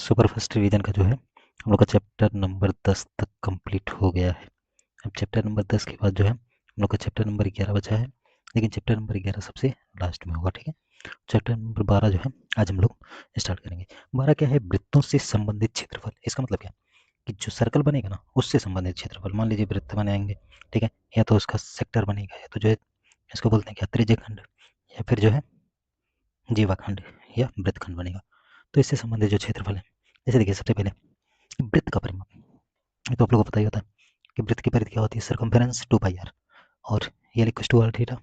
Super first revision का जो है हम लोग का चैप्टर नंबर 10 तक कंप्लीट हो गया है। अब चैप्टर नंबर 10 के बाद जो है हम लोग का चैप्टर नंबर 11 बचा है, लेकिन चैप्टर नंबर 11 सबसे लास्ट में होगा। ठीक है, चैप्टर नंबर 12 जो है आज हम लोग स्टार्ट करेंगे। 12 क्या है? वृत्तों से संबंधित क्षेत्रफल। इसका मतलब क्या कि जो सर्कल बनेगा ना उससे संबंधित क्षेत्रफल। मान लीजिए वृत्त बनाएंगे, ठीक है, या तो उसका सेक्टर बनेगा, या तो जो है इसको बोलते हैं क्या, त्रिज्यखंड, या फिर जो है जीवाखंड या वृत्तखंड बनेगा। तो इससे संबंधित जो क्षेत्रफल है, जैसे देखिए सबसे पहले वृत्त का परिमाप, ये तो आप लोगों को पता ही होता है कि वृत्त की परिधि क्या होती है, सर्कमफेरेंस 2πr, और ये इक्वल्स टू r थीटा।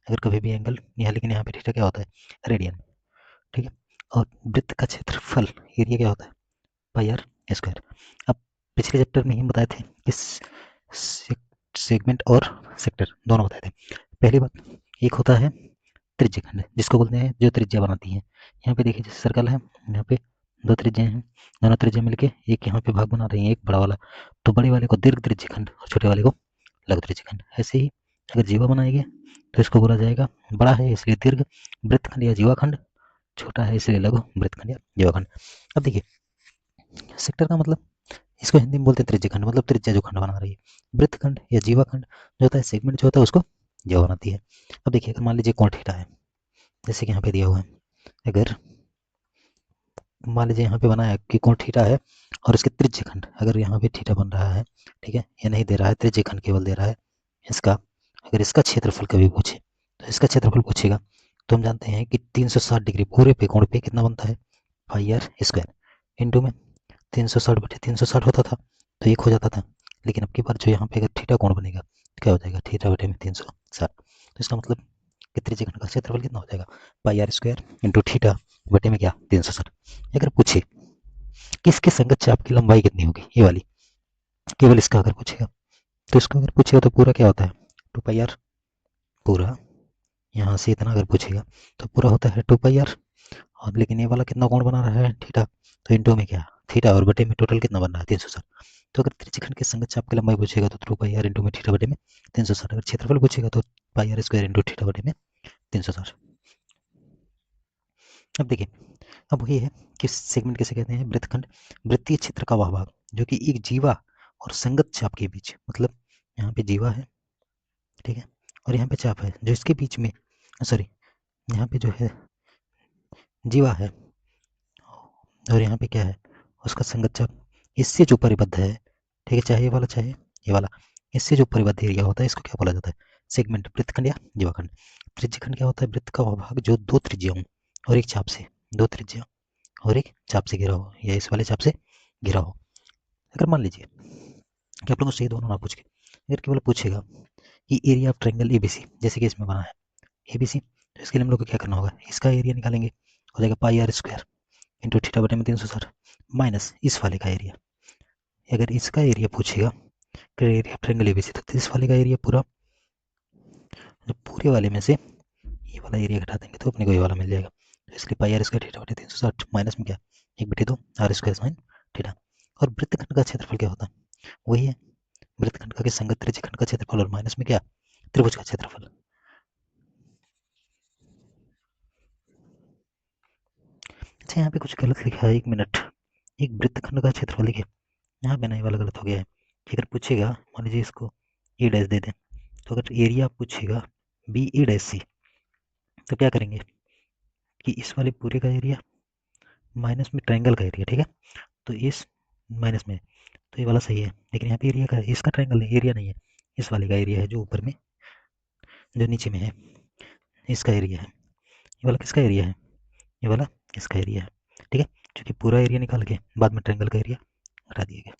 अगर कभी भी एंगल यहाँ, लेकिन यहाँ पे थीटा क्या होता है, रेडियन। ठीक है, और वृत्त का क्षेत्रफल एरिया क्या होता है, πr स्क्वायर। अब पिछले चैप्टर में ही बताए थे कि सेगमेंट और सेक्टर दोनों बताए थे। पहली बात, एक होता है त्रिज्यखंड, जिसको बोलते हैं जो त्रिज्या बनाती है। यहाँ पे देखिए जैसे सर्कल है, यहाँ पे दो त्रिज्याएं हैं, दोनों त्रिज्या मिलके एक यहाँ पे भाग बना रही है, एक बड़ा वाला। तो बड़े वाले को दीर्घ त्रिज्यखंड और छोटे वाले को लघु त्रिज्यखंड। ऐसे ही अगर जीवा बनाएंगे तो इसको बोला जाएगा, बड़ा है इसलिए दीर्घ वृत्तखंड या जीवाखंड, छोटा है इसलिए लघु वृत्तखंड या जीवाखंड। अब देखिए सेक्टर का मतलब, इसको हिंदी में बोलते हैं त्रिज्यखंड, मतलब त्रिज्या जो खंड बना रही है। वृत्तखंड या जीवाखंड जो होता है, सेगमेंट जो होता है उसको जीवा बनाती है। अब देखिए अगर मान लीजिए कोण थीटा है, जैसे कि यहाँ पे दिया हुआ है, अगर मान लीजिए यहाँ पे बना है कि कोण थीटा है और इसके त्रिज्यखंड, अगर यहाँ पे थीटा बन रहा है, ठीक है, या नहीं दे रहा है, त्रिज्यखंड केवल दे रहा है इसका, अगर इसका क्षेत्रफल कभी पूछे तो इसका क्षेत्रफल पूछेगा, तो हम जानते हैं कि 360 डिग्री पूरे पे कोण पे कितना बनता है, पाई आर स्क्वायर। इंटू में 360 बटे 360 होता था तो एक हो जाता था, लेकिन अब की बार जो यहाँ पे अगर थीटा कोण बनेगा तो क्या हो जाएगा, थीटा बटे में 360। तो इसका मतलब कि त्रिज्यखंड का क्षेत्रफल कितना हो जाएगा, पाई आर स्क्वायर इंटू थीटा बटे में क्या, 360। अगर पूछे किसके संगत चाप की लंबाई कितनी होगी, ये वाली, केवल इसका अगर पूछेगा, तो इसका अगर पूछेगा तो पूरा क्या होता है, 2πr पूरा। यहाँ से इतना अगर पूछेगा तो पूरा होता है 2πr, और लेकिन ये वाला कितना कोण बना रहा है, थीटा, तो इंटू में क्या, थीटा, और बटे में टोटल कितना बन रहा है, 360। तो अगर त्रिज्यखंड के संगत चाप की लंबाई पूछेगा तो 2πr इंटू में थीटा बटे में 360। अगर क्षेत्रफल पूछेगा तो पाई आर स्क्वायर इंटू थीटा बटे में 360। अब देखिए, अब वही है कि सेगमेंट किसे कहते हैं, वृत्तखंड, वृत्तीय क्षेत्र का वह भाग जो कि एक जीवा और संगत चाप के बीच, मतलब यहाँ पे जीवा है, ठीक है, और यहाँ पे चाप है, जो इसके बीच में, सॉरी, यहाँ पे जो है जीवा है और यहाँ पे क्या है, उसका संगत चाप, इससे जो परिबद्ध है, ठीक है, चाहे ये वाला चाहे ये वाला, इससे जो परिबद्ध एरिया होता है इसको क्या बोला जाता है, सेगमेंट, वृत्तखंड या जीवाखंड। त्रिज्यखंड क्या होता है, वृत्त का वह भाग जो दो त्रिज्याओं और एक चाप से, दो त्रिज्या और एक चाप से घिरा हो, या इस वाले चाप से घिरा हो। अगर मान लीजिए कि आप लोगों से ये दोनों ना पूछ के अगर केवल पूछेगा कि एरिया ऑफ ट्रायंगल एबीसी, जैसे कि इसमें बना है एबीसी, तो इसके लिए हम लोग को क्या करना होगा, इसका एरिया निकालेंगे, हो जाएगा पाई आर स्क्वायर इंटू थीटा बटे में 360 माइनस इस वाले का एरिया। अगर इसका एरिया पूछेगा फिर एरिया ऑफ ट्रायंगल एबीसी, तो इस वाले का एरिया पूरा, जो पूरे वाले में से ये वाला एरिया घटा देंगे तो अपने को ये वाला मिल जाएगा। तो इसलिए पाई आर स्क्वायर थीटा बटे 360 माइनस में क्या, 1/2 आर स्क्वायर साइन थीटा। और वृत्तखंड का क्षेत्रफल क्या होता है, वही है वृत्तखंड का संगत त्रिज्यखंड का क्षेत्रफल, और माइनस में क्या, त्रिभुज का क्षेत्रफल। अच्छा यहाँ पे कुछ गलत लिखा है, 1 मिनट, एक वृत्तखंड का क्षेत्रफल लिखे, यहाँ पे नहीं, वाला गलत हो गया है। अगर पूछेगा, मान लीजिए इसको ए डैश दे दें, तो अगर एरिया पूछेगा बी ए डैश सी, तो क्या करेंगे कि इस वाले पूरे का एरिया माइनस में ट्रायंगल का एरिया, ठीक है, तो इस माइनस में, तो ये वाला सही है, लेकिन यहाँ पे एरिया का, इसका ट्रायंगल नहीं, एरिया नहीं है, इस वाले का एरिया है जो ऊपर में, जो नीचे में है, इसका एरिया है। ये वाला किसका एरिया है, ये वाला इसका एरिया है, ठीक है, क्योंकि पूरा एरिया निकाल के बाद में ट्रायंगल का एरिया हटा दिया गया।